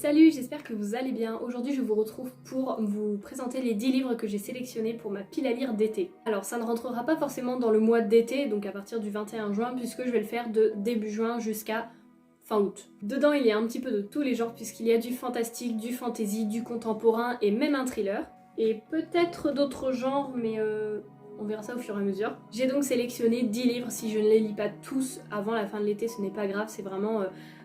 Salut, j'espère que vous allez bien. Aujourd'hui je vous retrouve pour vous présenter les 10 livres que j'ai sélectionnés pour ma pile à lire d'été. Alors ça ne rentrera pas forcément dans le mois d'été, donc à partir du 21 juin, puisque je vais le faire de début juin jusqu'à fin août. Dedans il y a un petit peu de tous les genres, puisqu'il y a du fantastique, du fantasy, du contemporain et même un thriller. Et peut-être d'autres genres, mais on verra ça au fur et à mesure. J'ai donc sélectionné 10 livres, si je ne les lis pas tous avant la fin de l'été, ce n'est pas grave, c'est vraiment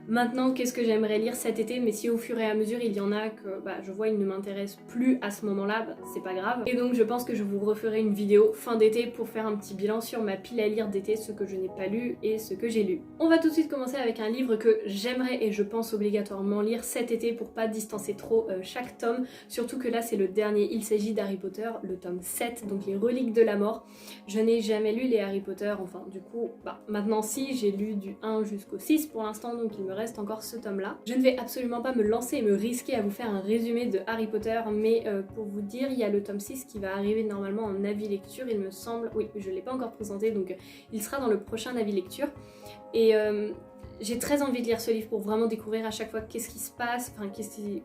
maintenant qu'est-ce que j'aimerais lire cet été, mais si au fur et à mesure il y en a que je vois ils ne m'intéressent plus à ce moment-là, c'est pas grave. Et donc je pense que je vous referai une vidéo fin d'été pour faire un petit bilan sur ma pile à lire d'été, ce que je n'ai pas lu et ce que j'ai lu. On va tout de suite commencer avec un livre que j'aimerais et je pense obligatoirement lire cet été pour pas distancer trop chaque tome, surtout que là c'est le dernier, il s'agit d'Harry Potter, le tome 7, donc les reliques de la mort. Je n'ai jamais lu les Harry Potter, enfin du coup, maintenant si, j'ai lu du 1 jusqu'au 6 pour l'instant, donc il me reste encore ce tome là. Je ne vais absolument pas me lancer et me risquer à vous faire un résumé de Harry Potter, mais pour vous dire, il y a le tome 6 qui va arriver normalement en avis lecture, il me semble, oui, je ne l'ai pas encore présenté, donc il sera dans le prochain avis lecture. Et j'ai très envie de lire ce livre pour vraiment découvrir à chaque fois qu'est-ce qui se passe, enfin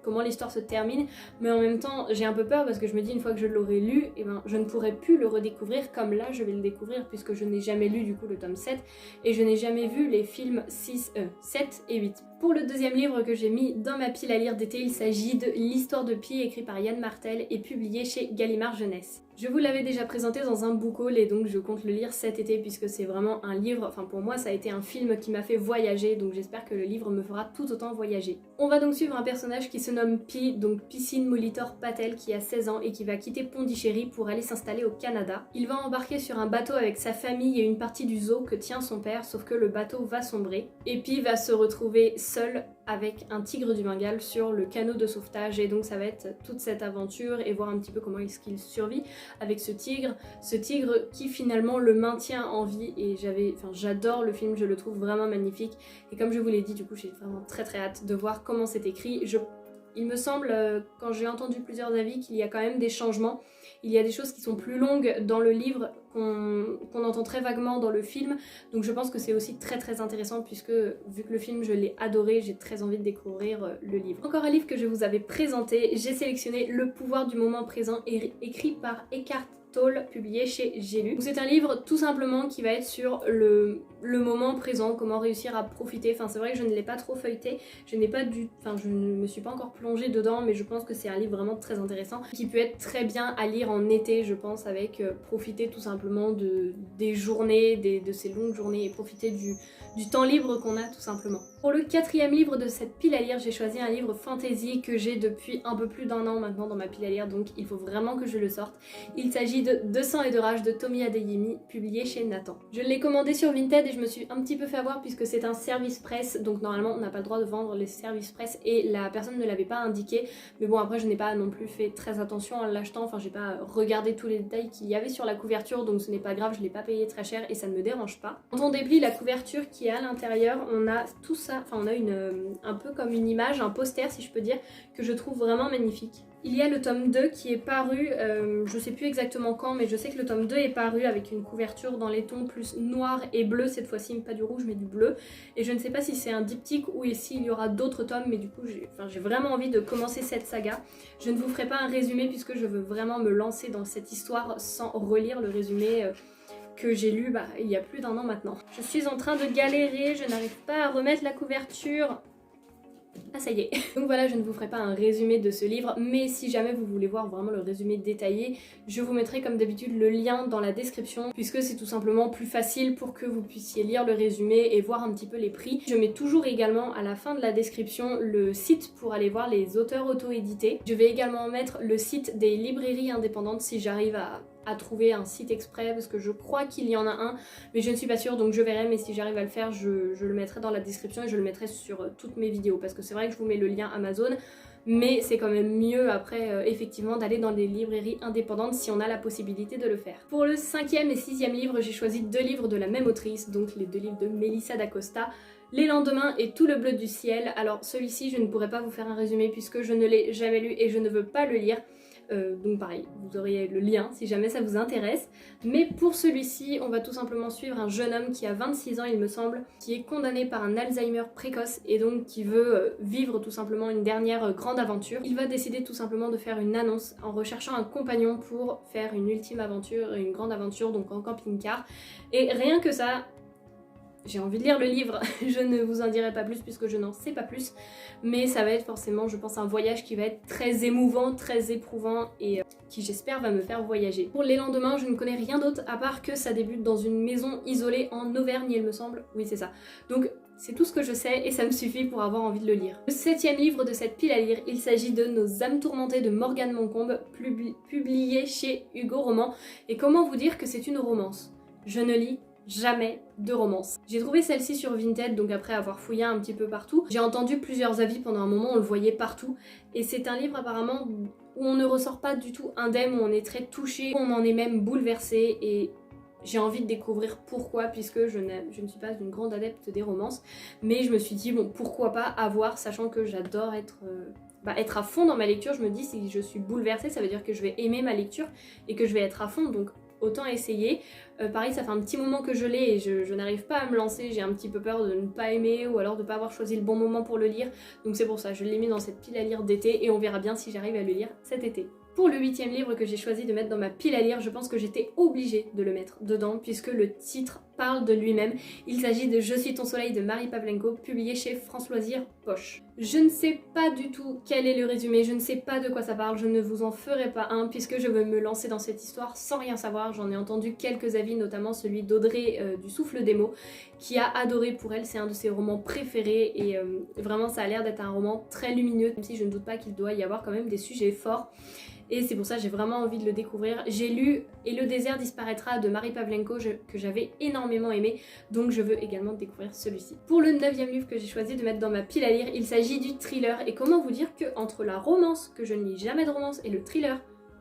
comment l'histoire se termine, mais en même temps j'ai un peu peur parce que je me dis une fois que je l'aurai lu, je ne pourrai plus le redécouvrir comme là je vais le découvrir puisque je n'ai jamais lu du coup le tome 7 et je n'ai jamais vu les films 7 et 8. Pour le deuxième livre que j'ai mis dans ma pile à lire d'été, il s'agit de L'Histoire de Pi, écrit par Yann Martel et publié chez Gallimard Jeunesse. Je vous l'avais déjà présenté dans un book haul et donc je compte le lire cet été puisque c'est vraiment un livre, enfin pour moi ça a été un film qui m'a fait voyager, donc j'espère que le livre me fera tout autant voyager. On va donc suivre un personnage qui se nomme Pi, donc Piscine Molitor Patel, qui a 16 ans et qui va quitter Pondichéry pour aller s'installer au Canada. Il va embarquer sur un bateau avec sa famille et une partie du zoo que tient son père, sauf que le bateau va sombrer et Pi va se retrouver seul avec un tigre du Bengale sur le canot de sauvetage et donc ça va être toute cette aventure et voir un petit peu comment est-ce qu'il survit avec ce tigre qui finalement le maintient en vie et j'adore le film, je le trouve vraiment magnifique et comme je vous l'ai dit du coup j'ai vraiment très hâte de voir comment c'est écrit. Il me semble, quand j'ai entendu plusieurs avis, qu'il y a quand même des changements. Il y a des choses qui sont plus longues dans le livre qu'on entend très vaguement dans le film. Donc je pense que c'est aussi très intéressant puisque vu que le film je l'ai adoré, j'ai très envie de découvrir le livre. Encore un livre que je vous avais présenté, j'ai sélectionné Le pouvoir du moment présent écrit par Eckhart Tolle, publié chez J'ai lu. C'est un livre tout simplement qui va être sur le moment présent, comment réussir à profiter. Enfin c'est vrai que je ne l'ai pas trop feuilleté, je ne me suis pas encore plongée dedans, mais je pense que c'est un livre vraiment très intéressant qui peut être très bien à lire en été, je pense, avec profiter tout simplement des journées, de ces longues journées et profiter du temps libre qu'on a tout simplement. Pour le quatrième livre de cette pile à lire, j'ai choisi un livre fantasy que j'ai depuis un peu plus d'1 an maintenant dans ma pile à lire, donc il faut vraiment que je le sorte. Il s'agit de 200 et de rage de Tomi Adeyemi, publié chez Nathan. Je l'ai commandé sur Vinted et je me suis un petit peu fait avoir puisque c'est un service presse, donc normalement on n'a pas le droit de vendre les services presse et la personne ne l'avait pas indiqué, mais bon après je n'ai pas non plus fait très attention en l'achetant, enfin j'ai pas regardé tous les détails qu'il y avait sur la couverture, donc ce n'est pas grave, je l'ai pas payé très cher et ça ne me dérange pas. Quand on déplie la couverture qui est à l'intérieur, on a tout ça, enfin on a un peu comme une image, un poster si je peux dire, que je trouve vraiment magnifique. Il y a le tome 2 qui est paru, je sais plus exactement quand, mais je sais que le tome 2 est paru avec une couverture dans les tons plus noir et bleu, cette fois-ci pas du rouge mais du bleu, et je ne sais pas si c'est un diptyque ou s'il y aura d'autres tomes, mais du coup j'ai vraiment envie de commencer cette saga. Je ne vous ferai pas un résumé puisque je veux vraiment me lancer dans cette histoire sans relire le résumé que j'ai lu il y a plus d'1 an maintenant. Je suis en train de galérer, je n'arrive pas à remettre la couverture. Ah ça y est. Donc voilà, je ne vous ferai pas un résumé de ce livre, mais si jamais vous voulez voir vraiment le résumé détaillé, je vous mettrai comme d'habitude le lien dans la description, puisque c'est tout simplement plus facile pour que vous puissiez lire le résumé et voir un petit peu les prix. Je mets toujours également à la fin de la description le site pour aller voir les auteurs auto-édités. Je vais également mettre le site des librairies indépendantes si j'arrive à trouver un site exprès parce que je crois qu'il y en a un mais je ne suis pas sûre donc je verrai, mais si j'arrive à le faire je le mettrai dans la description et je le mettrai sur toutes mes vidéos parce que c'est vrai que je vous mets le lien Amazon mais c'est quand même mieux après effectivement d'aller dans des librairies indépendantes si on a la possibilité de le faire. Pour le 5e et 6e livre, j'ai choisi 2 livres de la même autrice, donc les 2 livres de Melissa d'Acosta, Les lendemains et Tout le bleu du ciel. Alors celui-ci je ne pourrais pas vous faire un résumé puisque je ne l'ai jamais lu et je ne veux pas le lire. donc pareil, vous aurez le lien si jamais ça vous intéresse. Mais pour celui-ci, on va tout simplement suivre un jeune homme qui a 26 ans il me semble, qui est condamné par un Alzheimer précoce et donc qui veut vivre tout simplement une dernière grande aventure. Il va décider tout simplement de faire une annonce en recherchant un compagnon pour faire une ultime aventure, une grande aventure donc en camping-car. Et rien que ça, j'ai envie de lire le livre, je ne vous en dirai pas plus puisque je n'en sais pas plus, mais ça va être forcément, je pense, un voyage qui va être très émouvant, très éprouvant et qui j'espère va me faire voyager. Pour les lendemains, je ne connais rien d'autre à part que ça débute dans une maison isolée en Auvergne, il me semble. Oui, c'est ça. Donc c'est tout ce que je sais et ça me suffit pour avoir envie de le lire. Le 7e livre de cette pile à lire, il s'agit de Nos âmes tourmentées de Morgane Moncombe, publié chez Hugo Roman. Et comment vous dire que c'est une romance? Je ne lis jamais de romance. J'ai trouvé celle-ci sur Vinted, donc après avoir fouillé un petit peu partout. J'ai entendu plusieurs avis pendant un moment, on le voyait partout. Et c'est un livre apparemment où on ne ressort pas du tout indemne, où on est très touché, où on en est même bouleversé. Et j'ai envie de découvrir pourquoi, puisque je ne suis pas une grande adepte des romances. Mais je me suis dit, bon, pourquoi pas avoir, sachant que j'adore être à fond dans ma lecture. Je me dis, si je suis bouleversée, ça veut dire que je vais aimer ma lecture et que je vais être à fond, donc autant essayer. Pareil, ça fait un petit moment que je l'ai et je n'arrive pas à me lancer, j'ai un petit peu peur de ne pas aimer ou alors de ne pas avoir choisi le bon moment pour le lire, donc c'est pour ça, je l'ai mis dans cette pile à lire d'été et on verra bien si j'arrive à le lire cet été. Pour le 8e livre que j'ai choisi de mettre dans ma pile à lire, je pense que j'étais obligée de le mettre dedans puisque le titre parle de lui-même. Il s'agit de Je suis ton soleil de Marie Pavlenko, publié chez France Loisirs Poche. Je ne sais pas du tout quel est le résumé, je ne sais pas de quoi ça parle, je ne vous en ferai pas un puisque je veux me lancer dans cette histoire sans rien savoir. J'en ai entendu quelques avis, notamment celui d'Audrey du Souffle des mots, qui a adoré. Pour elle, c'est un de ses romans préférés et vraiment ça a l'air d'être un roman très lumineux, même si je ne doute pas qu'il doit y avoir quand même des sujets forts. Et c'est pour ça que j'ai vraiment envie de le découvrir. J'ai lu Et le désert disparaîtra de Marie Pavlenko que j'avais énormément aimé, donc je veux également découvrir celui-ci. Pour le 9e livre que j'ai choisi de mettre dans ma pile à lire, il s'agit du thriller. Et comment vous dire que entre la romance, que je ne lis jamais de romance, et le thriller,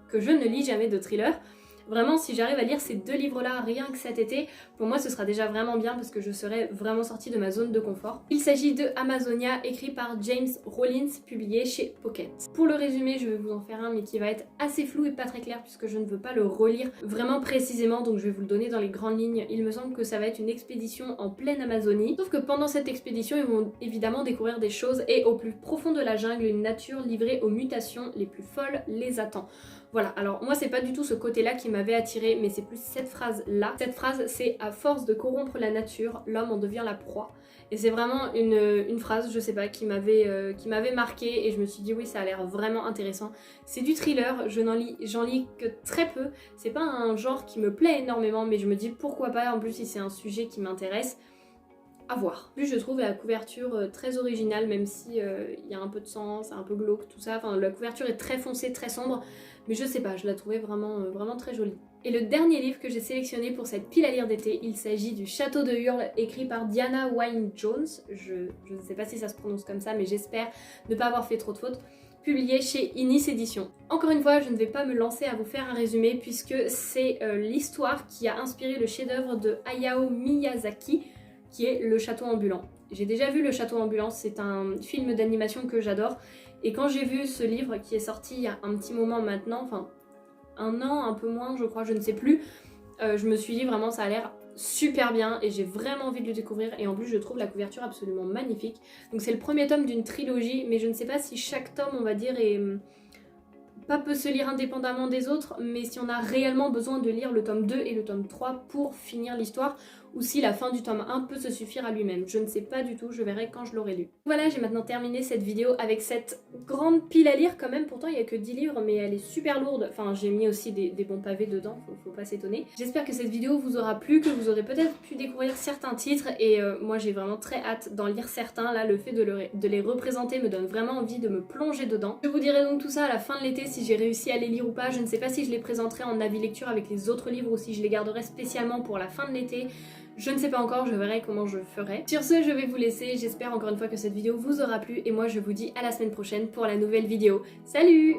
que je ne lis jamais de thriller, vraiment, si j'arrive à lire ces deux livres-là rien que cet été, pour moi ce sera déjà vraiment bien parce que je serai vraiment sortie de ma zone de confort. Il s'agit de Amazonia, écrit par James Rollins, publié chez Pocket. Pour le résumé, je vais vous en faire un mais qui va être assez flou et pas très clair puisque je ne veux pas le relire vraiment précisément, donc je vais vous le donner dans les grandes lignes. Il me semble que ça va être une expédition en pleine Amazonie, sauf que pendant cette expédition, ils vont évidemment découvrir des choses et au plus profond de la jungle, une nature livrée aux mutations les plus folles les attend. Voilà, alors moi c'est pas du tout ce côté-là qui m'avait attiré, mais c'est plus cette phrase-là. Cette phrase, c'est « À force de corrompre la nature, l'homme en devient la proie ». Et c'est vraiment une phrase, je sais pas, qui m'avait marqué et je me suis dit oui, ça a l'air vraiment intéressant. C'est du thriller, j'en lis que très peu. C'est pas un genre qui me plaît énormément, mais je me dis pourquoi pas, en plus si c'est un sujet qui m'intéresse. À voir. Plus je trouve la couverture très originale, même si y a un peu de sang, c'est un peu glauque, tout ça. Enfin, la couverture est très foncée, très sombre, mais je sais pas, je la trouvais vraiment très jolie. Et le dernier livre que j'ai sélectionné pour cette pile à lire d'été, il s'agit du Château de Hurle, écrit par Diana Wynne-Jones. Je ne sais pas si ça se prononce comme ça, mais j'espère ne pas avoir fait trop de fautes. Publié chez Inis Éditions. Encore une fois, je ne vais pas me lancer à vous faire un résumé puisque c'est l'histoire qui a inspiré le chef-d'œuvre de Hayao Miyazaki, qui est Le Château Ambulant. J'ai déjà vu Le Château Ambulant, c'est un film d'animation que j'adore. Et quand j'ai vu ce livre qui est sorti il y a un petit moment maintenant, enfin un an, un peu moins je crois, je ne sais plus, je me suis dit vraiment ça a l'air super bien et j'ai vraiment envie de le découvrir et en plus je trouve la couverture absolument magnifique. Donc c'est le premier tome d'une trilogie, mais je ne sais pas si chaque tome on va dire pas peut se lire indépendamment des autres, mais si on a réellement besoin de lire le tome 2 et le tome 3 pour finir l'histoire, ou si la fin du tome 1 peut se suffire à lui-même. Je ne sais pas du tout, je verrai quand je l'aurai lu. Voilà, j'ai maintenant terminé cette vidéo avec cette grande pile à lire quand même, pourtant il n'y a que 10 livres, mais elle est super lourde. Enfin, j'ai mis aussi des bons pavés dedans, faut pas s'étonner. J'espère que cette vidéo vous aura plu, que vous aurez peut-être pu découvrir certains titres, et moi j'ai vraiment très hâte d'en lire certains. Là, le fait de les représenter me donne vraiment envie de me plonger dedans. Je vous dirai donc tout ça à la fin de l'été, si j'ai réussi à les lire ou pas. Je ne sais pas si je les présenterai en avis lecture avec les autres livres ou si je les garderai spécialement pour la fin de l'été. Je ne sais pas encore, je verrai comment je ferai. Sur ce, je vais vous laisser. J'espère encore une fois que cette vidéo vous aura plu et moi je vous dis à la semaine prochaine pour la nouvelle vidéo. Salut!